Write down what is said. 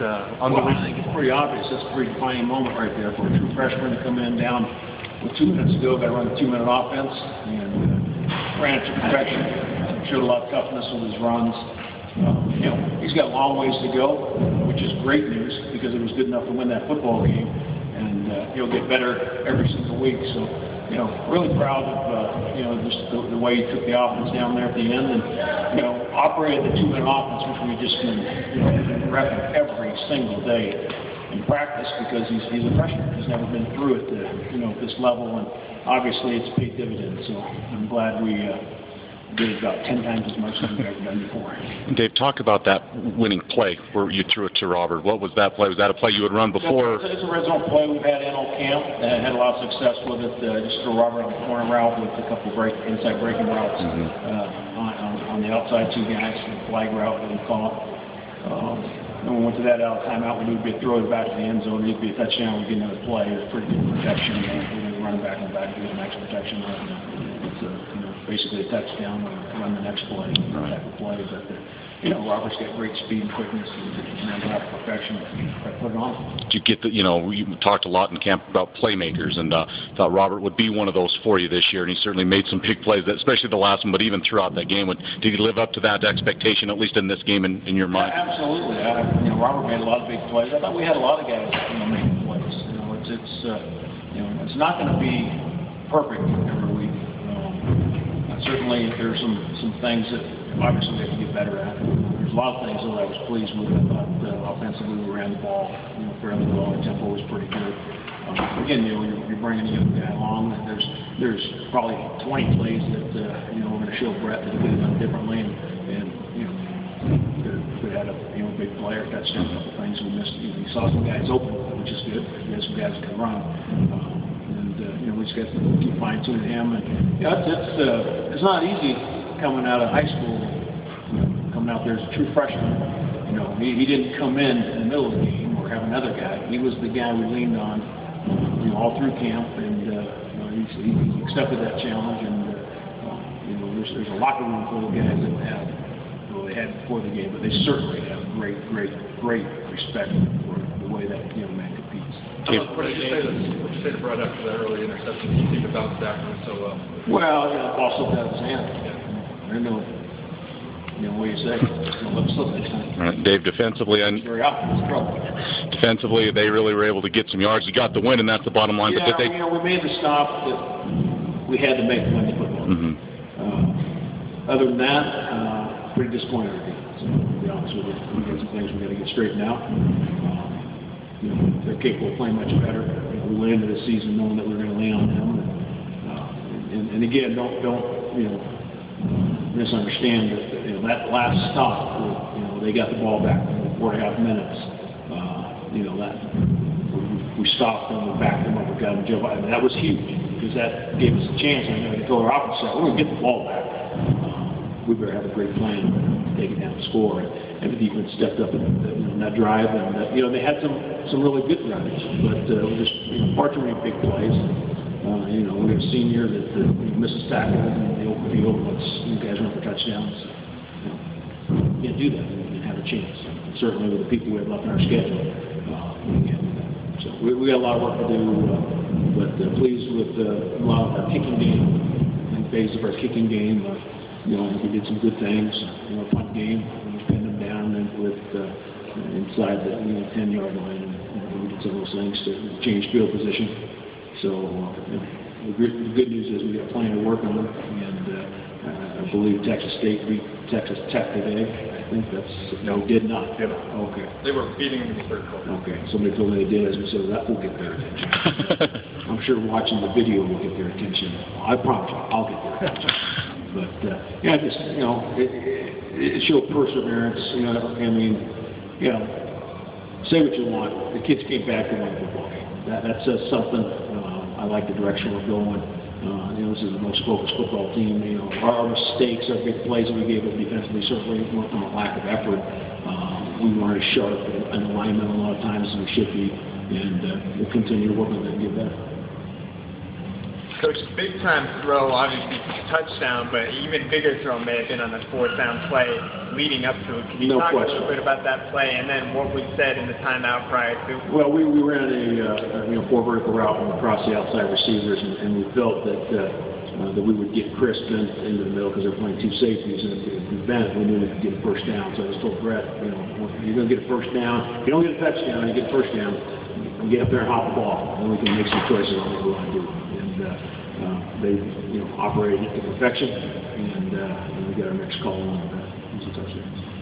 unbelievable. Well, I think it's pretty obvious. That's a pretty defining moment right there for a true freshman to come in down with 2 minutes to go, got to run a 2-minute offense, and ran it to perfection. Showed a lot of toughness with his runs. He's got a long ways to go, which is great news because it was good enough to win that football game, and he'll get better every single week. So, really proud of just the way he took the offense down there at the end, and operated the 2-minute offense, which we just been repping every single day in practice because he's a freshman. He's never been through it at this level, and obviously it's paid dividends. So I'm glad we did about 10 times as much as we've ever done before. Dave, talk about that winning play where you threw it to Robert. What was that play? Was that a play you had run before? It's a red zone play we've had in all camp and had a lot of success with it. Just throw Robert on the corner route with a couple of inside breaking routes on the outside 2 guys, the flag route that we call it. When we went to that out of timeout, we knew we'd throw it back to the end zone. It'd be a touchdown. We'd get another play. It was pretty good protection. We're going to run back and back to get max protection. It's basically a touchdown or run the next play, type of play. But Robert's got great speed and quickness and that perfection. Put it on. Did you get we talked a lot in camp about playmakers, and thought Robert would be one of those for you this year, and he certainly made some big plays, especially the last one, but even throughout that game. Did he live up to that expectation, at least in this game, in your mind? Yeah, absolutely. Robert made a lot of big plays. I thought we had a lot of guys making plays. It's not going to be perfect every week. Certainly, there's some things that obviously we have to get better at. There's a lot of things that I was pleased with. I thought offensively we ran the ball fairly well. Our tempo was pretty good. Again, you're bringing a young guy along. There's probably 20 plays that we're going to show Brett that he could have done differently, and could have had a big player touchdown. A couple things we missed. We saw some guys open, which is good. We had some guys that can run. We just got to keep fine-tuning him, and it's not easy coming out of high school, coming out there as a true freshman. He didn't come in the middle of the game or have another guy. He was the guy we leaned on, all through camp, and he accepted that challenge. And there's a locker room full of guys that they had before the game, but they certainly have great respect for the way that young man competes. What did you say to Brett after that early interception? Do you think about that so well? Well, the ball slipped out of his hand. There's no what do you say? No lip slip next time. All right, Dave, defensively, defensively, they really were able to get some yards. You got the win, and that's the bottom line. Yeah, but did they? We made the stop that we had to make to win the football. Mm-hmm. Other than that, pretty disappointed with it. So, to be honest with you, we got some things we got to get straightened out. They're capable of playing much better. We went into the season knowing that we were going to lean on them. And again, don't misunderstand that that last stop. They got the ball back in 4.5 minutes. We stopped them, we backed them up, we got them jump. I mean, that was huge because that gave us a chance. To go our offense said, we're going to get the ball back. We better have a great plan to take it down and score. And the defense stepped up in that drive, and they had some really good drives, but just far too many big plays. We have a senior that misses tackles in the open field. You guys run for touchdowns. You can't do that. You didn't have a chance. And certainly with the people we have left in our schedule, we can't do that. So we got a lot of work to do, but pleased with a lot of our kicking game and phase of our kicking game. We did some good things. Fun game. We pinned them down and with inside the 10-yard line, and we did some of those things to change field position. So the good news is we got plenty to work on, and I believe Texas State beat Texas Tech today. I think no, did not. Yeah. Okay. They were beating in the third quarter. Okay. Somebody told me they did, as we said, that will get their attention. I'm sure watching the video will get their attention. I promise you, I'll get their attention. But it showed perseverance. Say what you want. The kids came back to win the football game. That says something. I like the direction we're going. This is the most focused football team. Our mistakes, our big plays that we gave up defensively certainly weren't from a lack of effort. We weren't as sharp in alignment a lot of times as we should be, and we'll continue to work on that and get better. Coach, big time throw, obviously touchdown, but even bigger throw may have been on the 4th down play. leading up to it. Can you No talk question. a little bit about that play and then what was said in the timeout prior to? Well, we ran a 4 vertical route across the outside receivers, and we felt that we would get Chris into the middle because they're playing 2 safeties, and if we bent, we knew we could get a first down. So I just told Brett, you're going to get a first down. If you don't get a touchdown, you get a first down. And get up there and hop the ball, and we can make some choices on what we want to do. And they, operated it to perfection, and we got our next call on that. It was a touchdown.